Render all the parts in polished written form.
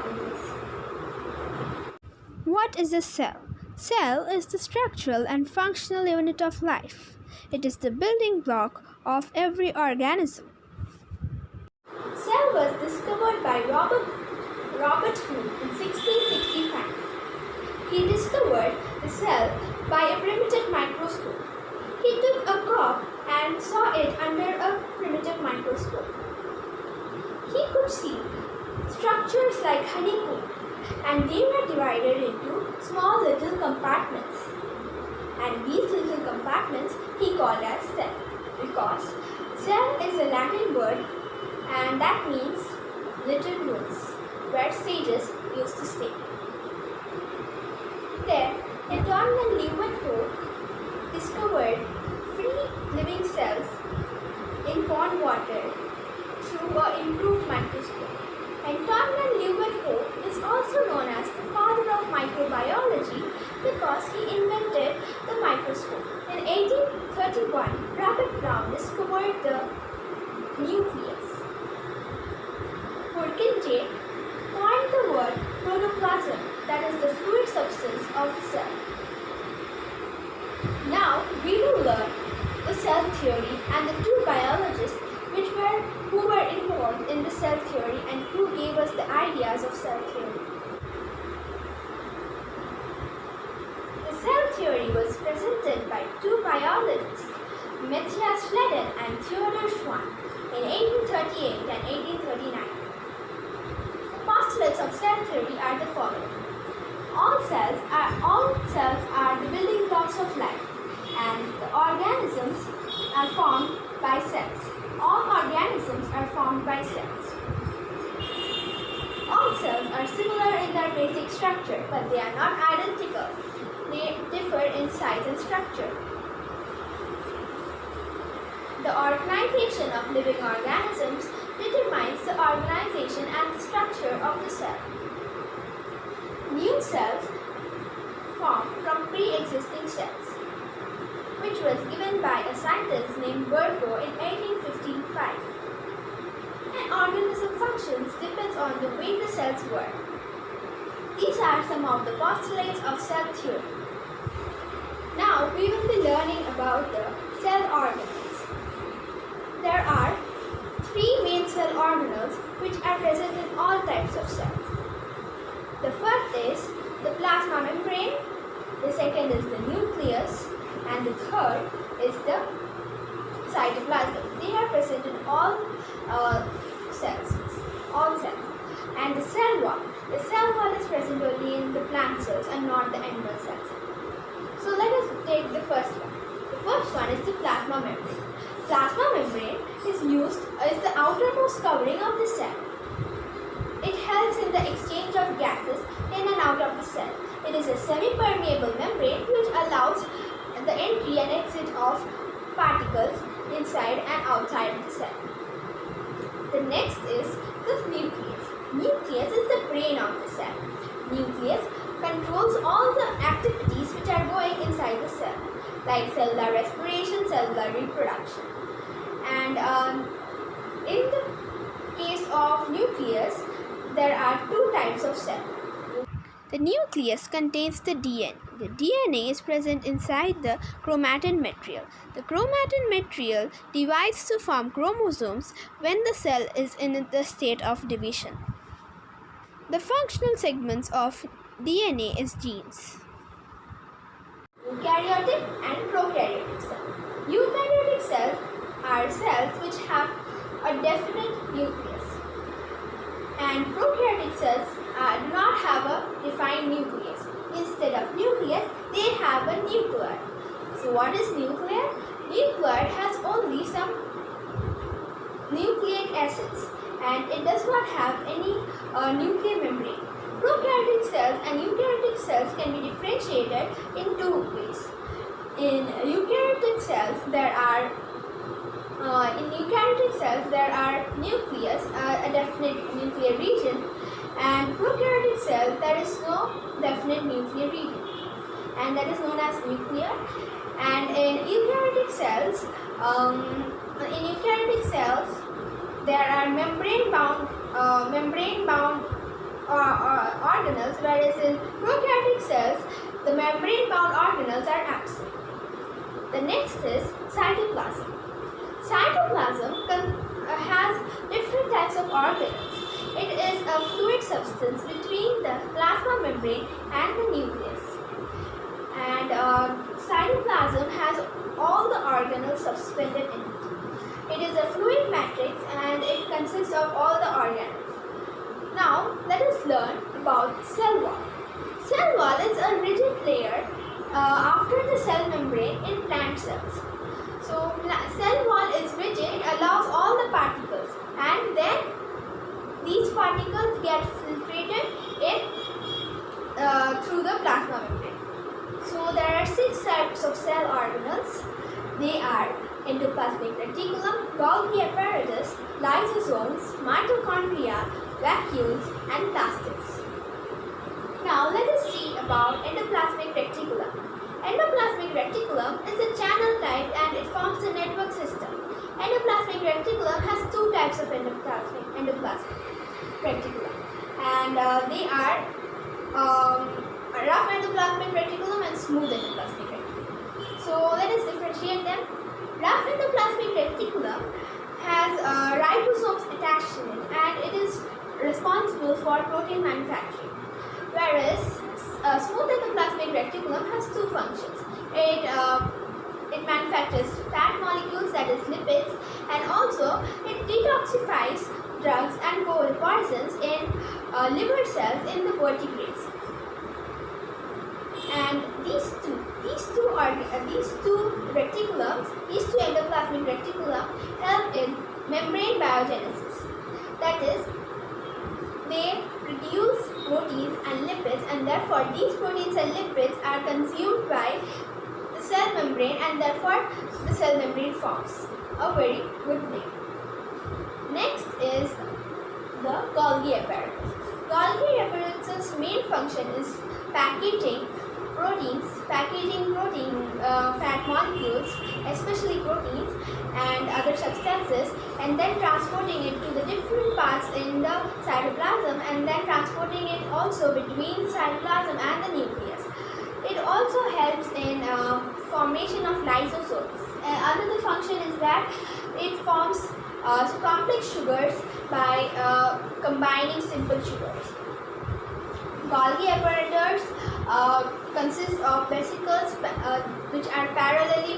organelles. What is a cell? Cell is the structural and functional unit of life. It is the building block of every organism. Cell was discovered by Robert Hooke in 1665. He discovered the cell by a primitive microscope. He took a cork and saw it under a primitive microscope. He could see structures like honeycomb, and they were divided into small little compartments. And these little compartments he called as cell, because cell is a Latin word and that means little rooms where sages used to stay. There, Anton van Leeuwenhoek discovered free living cells in pond water through an improved microscope. Anton van Leeuwenhoek is also known as the father of microbiology because he invented the microscope. In 1831, Robert Brown discovered the nucleus. Purkinje coined the word protoplasm, that is the fluid substance of the cell. Now we will learn the cell theory and the two biologists who were involved in the cell theory and who gave us the ideas of cell theory. The cell theory was presented by two biologists, Matthias Schleiden and Theodor Schwann, in 1838 and 1839. The postulates of cell theory are the following. All cells are the building blocks of life, and the organisms are formed by cells. All organisms are formed by cells. All cells are similar in their basic structure, but they are not identical. They differ in size and structure. The organization of living organisms determines the organization and the structure of the cell. New cells form from pre-existing cells, which was given by a scientist named Burgo in 1855. An organism functions depends on the way the cells work. These are some of the postulates of cell theory. Now we will be learning about the cell organelles. There are three main cell organelles which are present in all types of cells. The first is the plasma membrane, the second is the nucleus, and the third is the cytoplasm. They are present in all cells. And the cell wall. The cell wall is present only in the plant cells and not the animal cells. So let us take the first one. The first one is the plasma membrane. Plasma membrane is the outermost covering of the cell. It helps in the exchange of gases in and out of the cell. It is a semi-permeable membrane which allows the entry and exit of particles inside and outside the cell. The next is the nucleus. Nucleus is the brain of the cell. Nucleus controls all the activities which are going inside the cell, like cellular respiration, cellular reproduction. And in the case of nucleus, there are two types of cells. The nucleus contains the DNA. The DNA is present inside the chromatin material. The chromatin material divides to form chromosomes when the cell is in the state of division. The functional segments of DNA is genes. Eukaryotic and prokaryotic cells. Eukaryotic cells are cells which have a definite nucleus, and prokaryotic cells do not have a defined nucleus. Instead of nucleus, they have a nuclei. So what is nuclei? Nuclei has only some nucleic acids and it does not have any nuclear membrane. Prokaryotic cells and eukaryotic cells can be differentiated in two ways. In eukaryotic cells, there are nucleus, a definite nuclear region, and prokaryotic cell there is no definite nuclear region, and that is known as nuclear. And in eukaryotic cells, there are membrane bound organelles, whereas in prokaryotic cells, the membrane-bound organelles are absent. The next is cytoplasm. Cytoplasm has different types of organelles. It is a fluid substance between the plasma membrane and the nucleus. And cytoplasm has all the organelles suspended in it. It is a fluid matrix and it consists of all the organelles. Now, let us learn about cell wall. Cell wall is a rigid layer after the cell membrane in plant cells. So, cell wall is rigid, it allows all the particles, and then these particles get filtrated in through the plasma membrane. So, there are 6 types of cell organelles. They are endoplasmic reticulum, Golgi apparatus, lysosomes, mitochondria, vacuoles, and plastids. Now let us see about endoplasmic reticulum. Endoplasmic reticulum is a channel type and it forms a network system. Endoplasmic reticulum has 2 types of endoplasmic reticulum, and they are rough endoplasmic reticulum and smooth endoplasmic reticulum. So let us differentiate them. Rough endoplasmic reticulum has ribosomes attached in it and it is responsible for protein manufacturing. Whereas smooth endoplasmic reticulum has 2 functions. It manufactures fat molecules, that is lipids, and also it detoxifies drugs and poisons in liver cells in the vertebrates. And these two endoplasmic reticulum help in membrane biogenesis. That is, they produce proteins and lipids, and therefore these proteins and lipids are consumed by the cell membrane, and therefore the cell membrane forms a very good thing. Next is the Golgi apparatus. Golgi apparatus' main function is packaging proteins, fat molecules, especially proteins and other substances, and then transporting it to the different parts in the cytoplasm, and then transporting it also between the cytoplasm and the nucleus. It also helps in formation of lysosomes. Another function is that it forms complex sugars by combining simple sugars. Golgi apparatus consists of vesicles which are parallelly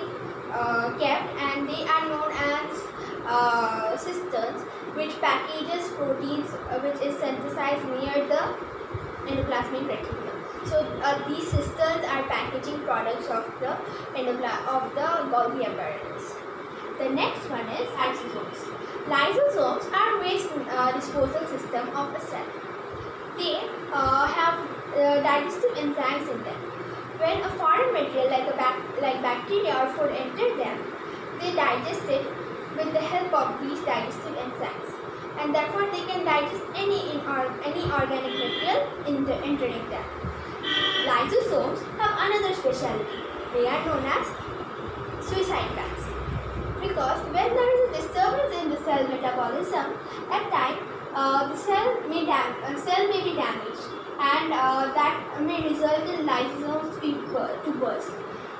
kept, and they are known as cisterns, which packages proteins which is synthesized near the endoplasmic reticulum. So these cisterns are packaging products of the Golgi apparatus. The next one is lysosomes. Lysosomes are waste disposal system of a cell. They have digestive enzymes in them. When a foreign material like bacteria or food enter them, they digest it with the help of these digestive enzymes, and therefore they can digest any organic material entering them. Lysosomes have another specialty. They are known as suicide glands, because when there is a disturbance in the cell metabolism, at times the cell may be damaged, and that may result in lysosomes to burst.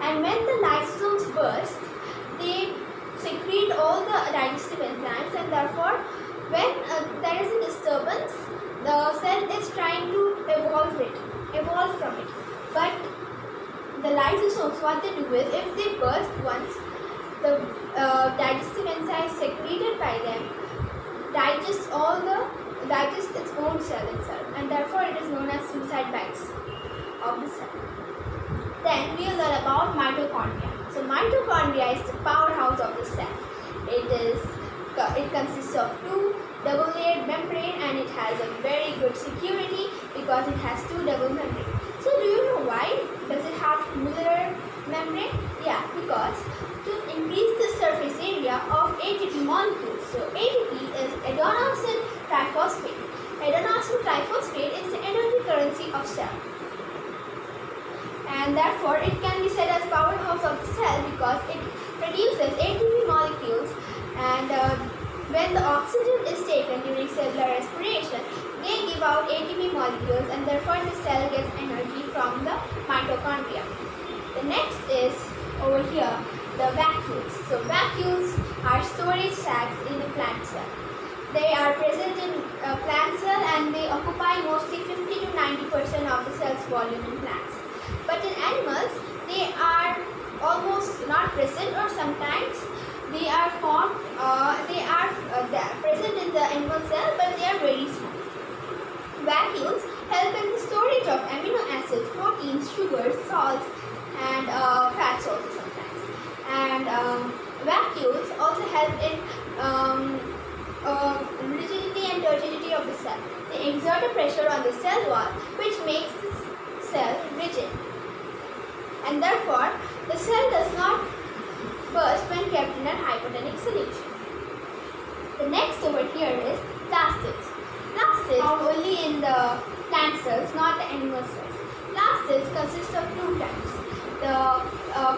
And when the lysosomes burst, they secrete all the digestive enzymes, and therefore when there is a disturbance, the cell is trying to evolve from it. But the lysosomes, what they do is, if they burst once, the digestive enzymes secreted by them digest its own cell itself, and therefore it is known as suicide bags of the cell. Then we will learn about mitochondria. So mitochondria is the powerhouse of the cell. It consists of 2 double-layered membrane, and it has a very good security because it has 2 double membrane. So do you know why does it have 2 layer membrane? Yeah, because to increase the surface area of ATP molecules. So ATP is adenosine triphosphate. Adenosine triphosphate is the energy currency of cell, and therefore it can be said as powerhouse of the cell because it produces ATP molecules, and when the oxygen is taken during cellular respiration, they give about ATP molecules, and therefore the cell gets energy from the mitochondria. The next is over here, the vacuoles. So vacuoles are storage sacs in the plant cell. They are present in plant cell and they occupy mostly 50 to 90% of the cell's volume in plants. But in animals, they are almost not present, or sometimes they are formed, they are present in the animal cell, but they are very small. Vacuoles help in the storage of amino acids, proteins, sugars, salts, and fats also sometimes. And vacuoles also help in rigidity and turgidity of the cell. They exert a pressure on the cell wall which makes the cell rigid, and therefore the cell does not burst when kept in a hypotonic solution. The next over here is plastids. Plastids are only in the plant cells, not the animal cells. Plastids consist of two types, the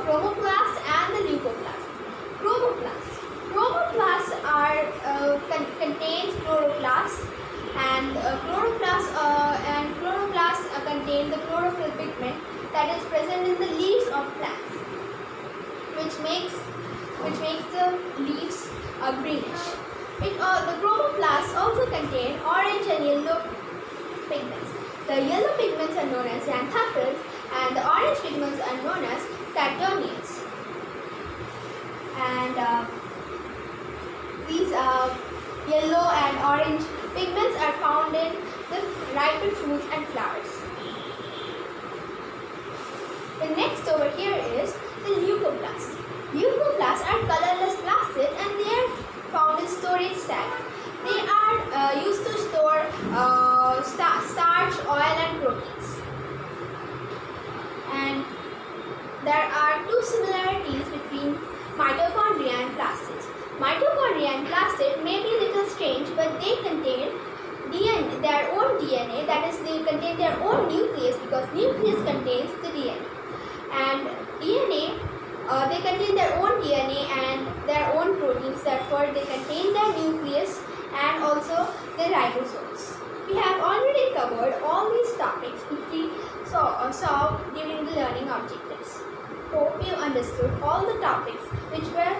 chromoplasts and the leucoplasts. Chromoplasts are contains chloroplasts, and chloroplasts contain the chlorophyll pigment that is present in the leaves of plants, which makes the leaves greenish. The chromoplasts also contain orange and yellow pigments. The yellow pigments are known as xanthophylls, and the orange pigments are known as catonians. And these yellow and orange pigments are found in the ripened fruits and flowers. The next over here is the leucoplasts. Leucoplasts are colorless plastids and they are found in storage sacs. They are used to store starch, oil and proteins. And there are two similarities between mitochondria and plastids. Mitochondria and plastid may be a little strange, but they contain DNA, their own DNA, that is, they contain their own nucleus, because nucleus contains the DNA. And DNA, they contain their own DNA and their own proteins, therefore they contain their nucleus and also the ribosomes. We have already covered all these topics which we saw during the learning objectives. Hope you understood all the topics which were